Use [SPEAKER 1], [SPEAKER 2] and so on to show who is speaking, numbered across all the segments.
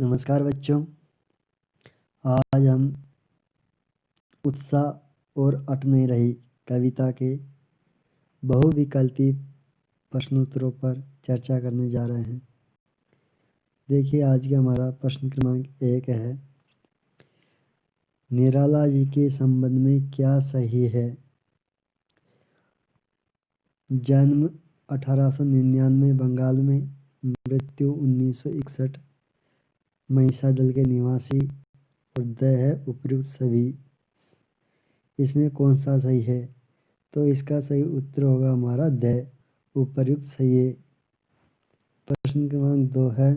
[SPEAKER 1] नमस्कार बच्चों। आज हम उत्साह और अट नहीं रही कविता के बहुविकल्पी प्रश्नोत्तरों पर चर्चा करने जा रहे हैं। देखिए, आज का हमारा प्रश्न क्रमांक 1 है, निराला जी के संबंध में क्या सही है? जन्म 1899 बंगाल में, मृत्यु 1961, महिषादल के निवासी और द है उपयुक्त सभी। इसमें कौन सा सही है? तो इसका सही उत्तर होगा हमारा द उपयुक्त सही है। प्रश्न क्रमांक 2 है,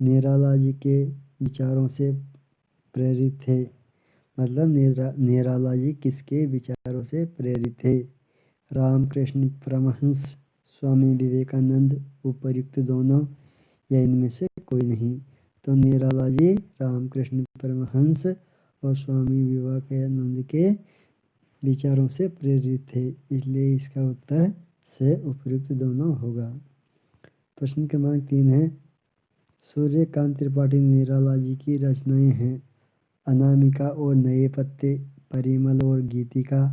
[SPEAKER 1] निराला जी के विचारों से प्रेरित थे। मतलब निराला जी किसके विचारों से प्रेरित थे? रामकृष्ण परमहंस, स्वामी विवेकानंद, उपर्युक्त दोनों या इनमें से कोई नहीं। तो निराला जी रामकृष्ण परमहंस और स्वामी विवेकानंद के विचारों से प्रेरित थे, इसलिए इसका उत्तर से उपयुक्त दोनों होगा। प्रश्न क्रमांक 3 है, सूर्यकांत त्रिपाठी निराला जी की रचनाएं हैं। अनामिका और नए पत्ते, परिमल और गीतिका,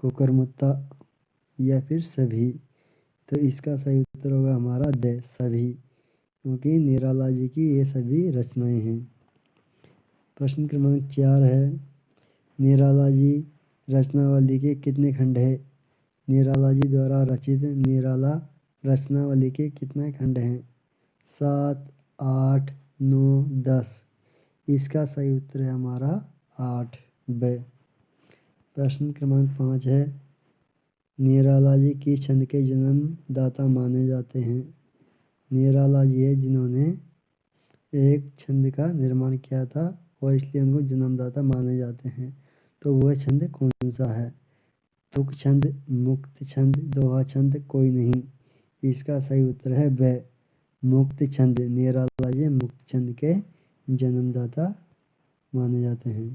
[SPEAKER 1] कुकुरमुत्ता या फिर सभी। तो इसका सही उत्तर होगा हमारा द सभी, क्योंकि निराला जी की ये सभी रचनाएं हैं। प्रश्न क्रमांक 4 है, निराला जी रचनावली के कितने खंड है? निराला जी द्वारा रचित निराला रचनावली के कितने खंड हैं? 7, 8, 9, 10। इसका सही उत्तर है हमारा 8 ब। प्रश्न क्रमांक 5 है, निराला जी किस छंद के जन्मदाता माने जाते हैं? निराला जी है जिन्होंने एक छंद का निर्माण किया था और इसलिए उनको जन्मदाता माने जाते हैं। तो वह छंद कौन सा है? तुक छंद, मुक्त छंद, दोहा छंद, कोई नहीं। इसका सही उत्तर है ब मुक्त छंद। निराला जी मुक्त छंद के जन्मदाता माने जाते हैं।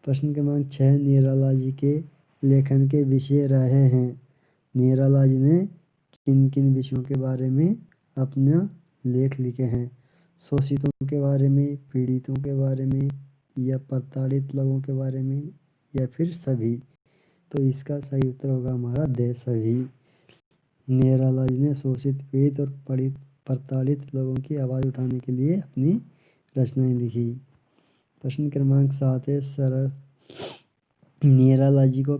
[SPEAKER 1] प्रश्न क्रमांक 6, निराला जी के लेखन के विषय रहे हैं। निराला जी ने किन किन विषयों के बारे में अपना लेख लिखे हैं? शोषितों के बारे में, पीड़ितों के बारे में, या प्रताड़ित लोगों के बारे में, या फिर सभी। तो इसका सही उत्तर होगा हमारा द सभी। निराला जी ने शोषित, पीड़ित और प्रताड़ित लोगों की आवाज़ उठाने के लिए अपनी रचनाएं लिखी। प्रश्न क्रमांक 7 है, निराला जी को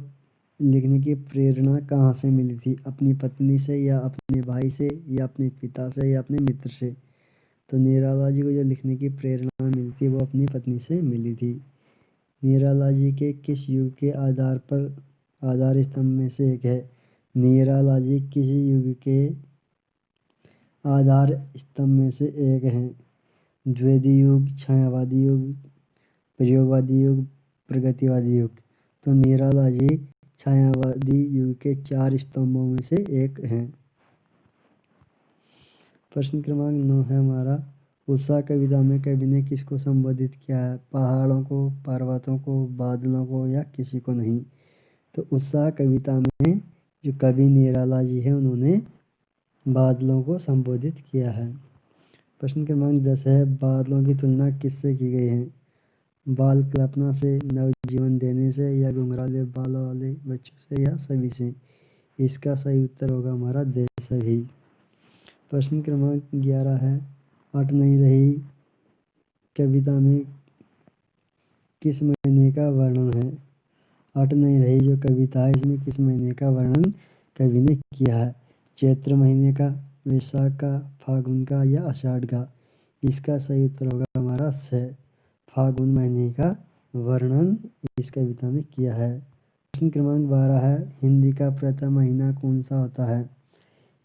[SPEAKER 1] लिखने की प्रेरणा कहाँ से मिली थी? अपनी पत्नी से, या अपने भाई से, या अपने पिता से, या अपने मित्र से? तो निराला जी को जो लिखने की प्रेरणा मिली थी वो अपनी पत्नी से मिली थी। निराला जी के किस युग के आधार स्तंभ में से एक है? निराला जी किस युग के आधार स्तंभ में से एक हैं? द्विवेदी युग, छायावादी युग, प्रयोगवादी युग, प्रगतिवादी युग। तो निराला जी छायावादी युग के 4 स्तंभों में से एक हैं। प्रश्न क्रमांक 9 है हमारा, उत्साह कविता में कवि ने किसको संबोधित किया है? पहाड़ों को, पर्वतों को, बादलों को, या किसी को नहीं? तो उत्साह कविता में जो कवि निराला जी है उन्होंने बादलों को संबोधित किया है। प्रश्न क्रमांक 10 है, बादलों की तुलना किससे की गई है? बाल कल्पना से, नवजीवन देने से, या घुंघराले बालों वाले बच्चों से, या सभी से? इसका सही उत्तर होगा हमारा द सभी। प्रश्न क्रमांक 11 है, अट नहीं रही कविता में किस महीने का वर्णन है? अट नहीं रही जो कविता है इसमें किस महीने का वर्णन कवि ने किया है? चैत्र महीने का, वैशाख का, फागुन का, या आषाढ़ का? इसका सही उत्तर होगा हमारा स फागुन महीने का वर्णन इस कविता में किया है। प्रश्न क्रमांक 12 है, हिंदी का प्रथम महीना कौन सा होता है?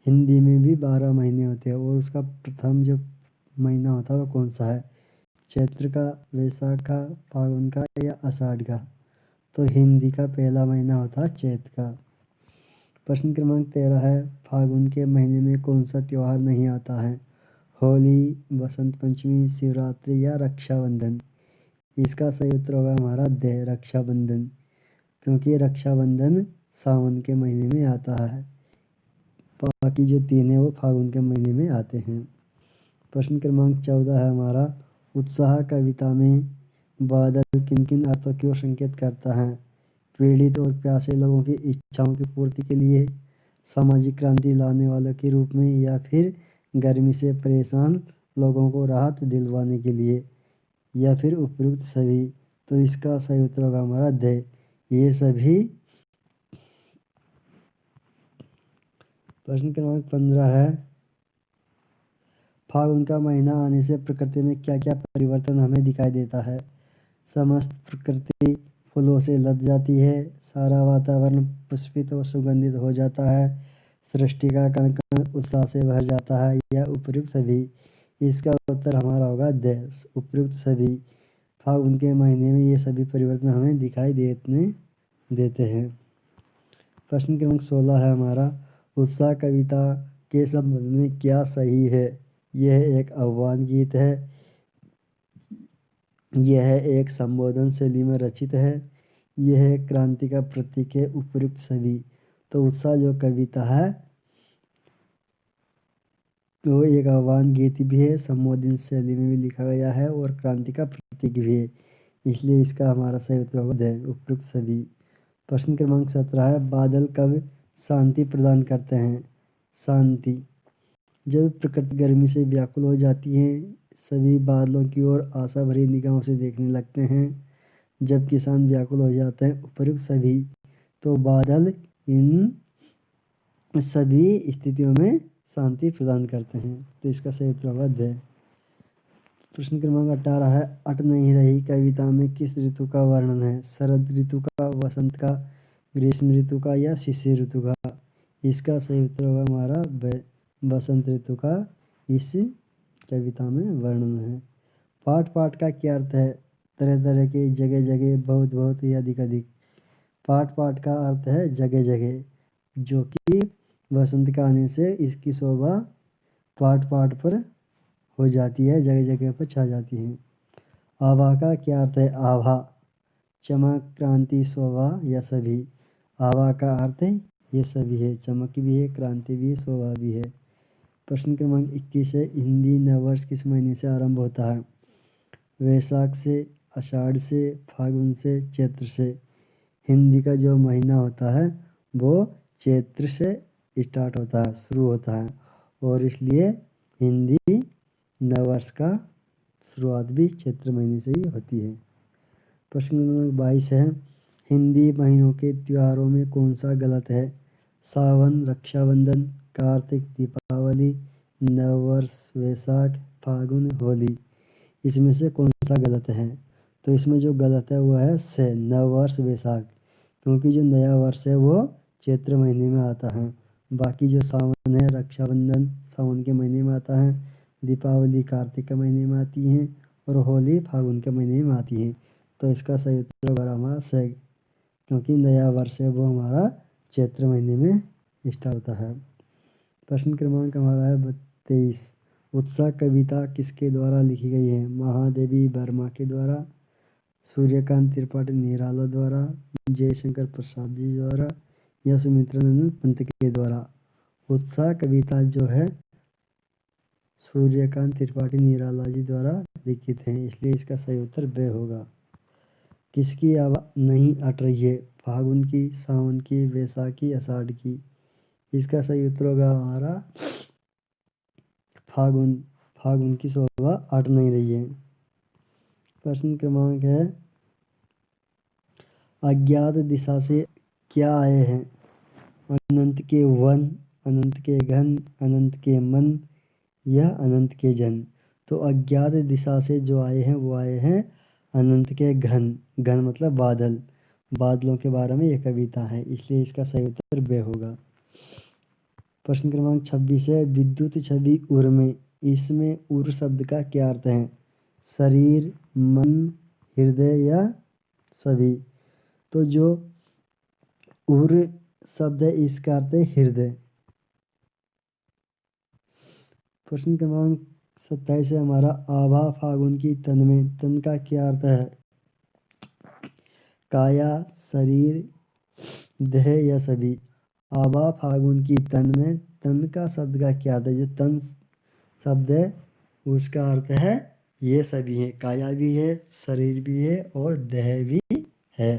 [SPEAKER 1] हिंदी में भी 12 महीने होते हैं और उसका प्रथम जो महीना होता है वो कौन सा है? चैत्र का, वैशाख का, फागुन का, या आषाढ़ का? तो हिंदी का पहला महीना होता है चैत्र का। प्रश्न क्रमांक 13 है, फागुन के महीने में कौन सा त्यौहार नहीं आता है? होली, बसंत पंचमी, शिवरात्रि, या रक्षाबंधन? इसका सही उत्तर होगा हमारा द रक्षाबंधन, क्योंकि रक्षाबंधन सावन के महीने में आता है। बाकी जो 3 है वो फागुन के महीने में आते हैं। प्रश्न क्रमांक 14 है हमारा, उत्साह कविता में बादल किन किन अर्थों की ओर संकेत करता है? पीड़ित और प्यासे लोगों की इच्छाओं की पूर्ति के लिए, सामाजिक क्रांति लाने वालों के रूप में, या फिर गर्मी से परेशान लोगों को राहत दिलवाने के लिए, या फिर उपयुक्त सभी। तो इसका सही उत्तर होगा हमारा द। ये सभी। प्रश्न क्रमांक 15 है, फागुन का महीना आने से प्रकृति में क्या क्या परिवर्तन हमें दिखाई देता है? समस्त प्रकृति फूलों से लद जाती है, सारा वातावरण पुष्पित और सुगंधित हो जाता है, सृष्टि का कण कण उत्साह से भर जाता है, या उपयुक्त सभी। इसका उत्तर हमारा होगा द, उपयुक्त सभी। फागुन के महीने में ये सभी परिवर्तन हमें दिखाई देते हैं। प्रश्न क्रमांक 16 है हमारा, उत्साह कविता के संबंध में क्या सही है? यह एक आह्वान गीत है, यह एक संबोधन शैली में रचित है, यह क्रांति का प्रतीक है, उपयुक्त सभी। तो उत्साह जो कविता है वो एक आह्वान गीत भी है, संबोधन शैली में भी लिखा गया है और क्रांति का प्रतीक भी है, इसलिए इसका हमारा सही उत्तर होगा उपयुक्त सभी। प्रश्न क्रमांक 17 है, बादल कब शांति प्रदान करते हैं? शांति जब प्रकृति गर्मी से व्याकुल हो जाती है, सभी बादलों की ओर आशा भरी निगाहों से देखने लगते हैं। जब किसान व्याकुल हो जाते हैं, उपयुक्त सभी। तो बादल इन सभी स्थितियों में शांति प्रदान करते हैं, तो इसका सही उत्तर होगा द। प्रश्न क्रमांक 18 है, अट नहीं रही कविता में किस ऋतु का वर्णन है? शरद ऋतु का, वसंत का, ग्रीष्म ऋतु का, या शिशिर ऋतु का? इसका सही उत्तर होगा हमारा बसंत ऋतु का इस कविता में वर्णन है। पाठ पाठ का क्या अर्थ है? तरह तरह के, जगह जगह, बहुत बहुत, या अधिक अधिक। पाठ पाठ का अर्थ है जगह जगह, जो कि बसंत का आने से इसकी शोभा पाठ पाठ पर हो जाती है, जगह जगह पर छा जाती है। आभा का क्या अर्थ है? आभा चमक, क्रांति, शोभा, या सभी। आभा का अर्थ है ये सभी है, चमक भी है, क्रांति भी है, शोभा भी है। प्रश्न क्रमांक 21 है, हिंदी नववर्ष किस महीने से आरंभ होता है? वैशाख से, आषाढ़ से, फागुन से, चैत्र से। हिंदी का जो महीना होता है वो चैत्र से स्टार्ट होता है, शुरू होता है, और इसलिए हिंदी नववर्ष का शुरुआत भी चैत्र महीने से ही होती है। प्रश्न नंबर 22 है, हिंदी महीनों के त्योहारों में कौन सा गलत है? सावन, रक्षाबंधन, कार्तिक, दीपावली, नववर्ष, वैशाख, फागुन, होली। इसमें से कौन सा गलत है? तो इसमें जो गलत है वो है से, नववर्ष, वैशाख, क्योंकि जो नया वर्ष है वो चैत्र महीने में आता है। बाकी जो सावन है, रक्षाबंधन सावन के महीने में आता है, दीपावली कार्तिक के महीने में आती है, और होली फागुन के महीने में आती है। तो इसका सही उत्तर होगा हमारा से, क्योंकि नया वर्ष है वो हमारा चैत्र महीने में स्टार्ट होता है। प्रश्न क्रमांक हमारा है 23, उत्साह कविता किसके द्वारा लिखी गई है? महादेवी वर्मा के द्वारा, सूर्यकांत त्रिपाठी निराला द्वारा, जयशंकर प्रसाद जी द्वारा, या सुमित्रानंद पंत के द्वारा। उत्साह कविता जो है सूर्यकांत त्रिपाठी निराला जी द्वारा लिखित है, इसलिए इसका सही उत्तर ब होगा। किसकी आवाज़ नहीं अट रही है? फागुन की, सावन की, वैशाखी, आषाढ़ की। इसका सही उत्तर होगा हमारा फागुन। फागुन की शोभा अट नहीं रही है। प्रश्न क्रमांक है, अज्ञात दिशा से क्या आए हैं? अनंत के वन, अनंत के घन, अनंत के मन, या अनंत के जन। तो अज्ञात दिशा से जो आए हैं वो आए हैं अनंत के घन। घन मतलब बादल, बादलों के बारे में यह कविता है, इसलिए इसका सही उत्तर ब होगा। प्रश्न क्रमांक 26 है, विद्युत छवि उर में, इसमें उर शब्द का क्या अर्थ है? शरीर, मन, हृदय, या सभी। तो जो उर शब्द है इसका अर्थ है हृदय। प्रश्न क्रमांक 27 है हमारा, आभा फागुन की तन में, तन का क्या अर्थ है? काया, शरीर, देह, या सभी। आभा फागुन की तन में, तन का शब्द का क्या अर्थ है? जो तन शब्द है उसका अर्थ है ये सभी हैं, काया भी है, शरीर भी है और देह भी है।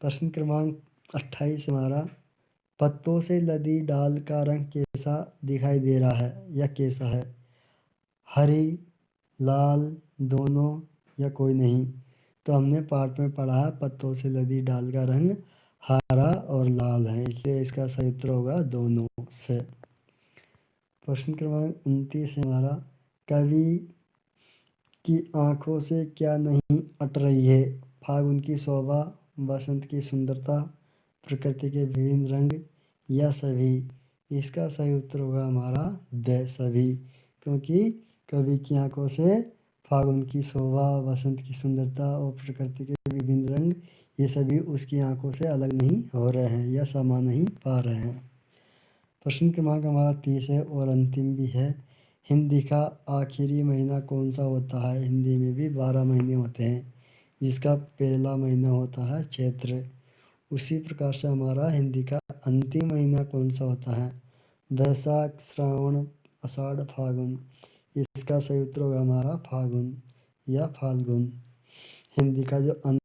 [SPEAKER 1] प्रश्न क्रमांक 28 हमारा, पत्तों से लदी डाल का रंग कैसा दिखाई दे रहा है या कैसा है? हरी, लाल, दोनों या कोई नहीं? तो हमने पाठ में पढ़ा है पत्तों से लदी डाल का रंग हरा और लाल है, इसलिए इसका सही उत्तर होगा दोनों से। प्रश्न क्रमांक 29 हमारा, कवि की आंखों से क्या नहीं अट रही है? फागुन की शोभा, बसंत की सुंदरता, प्रकृति के विभिन्न रंग या सभी? इसका सही उत्तर होगा हमारा द सभी, क्योंकि कवि की आंखों से फागुन की शोभा, बसंत की सुंदरता और प्रकृति के विभिन्न रंग, ये सभी उसकी आंखों से अलग नहीं हो रहे हैं या समा नहीं पा रहे हैं। प्रश्न क्रमांक हमारा 30 है और अंतिम भी है, हिंदी का आखिरी महीना कौन सा होता है? हिंदी में भी 12 महीने होते हैं, जिसका पहला महीना होता है चैत्र। उसी प्रकार से हमारा हिंदी का अंतिम महीना कौन सा होता है? वैशाख, श्रावण, आषाढ़, फागुन। इसका सही उत्तर होगा हमारा फागुन या फाल्गुन। हिंदी का जो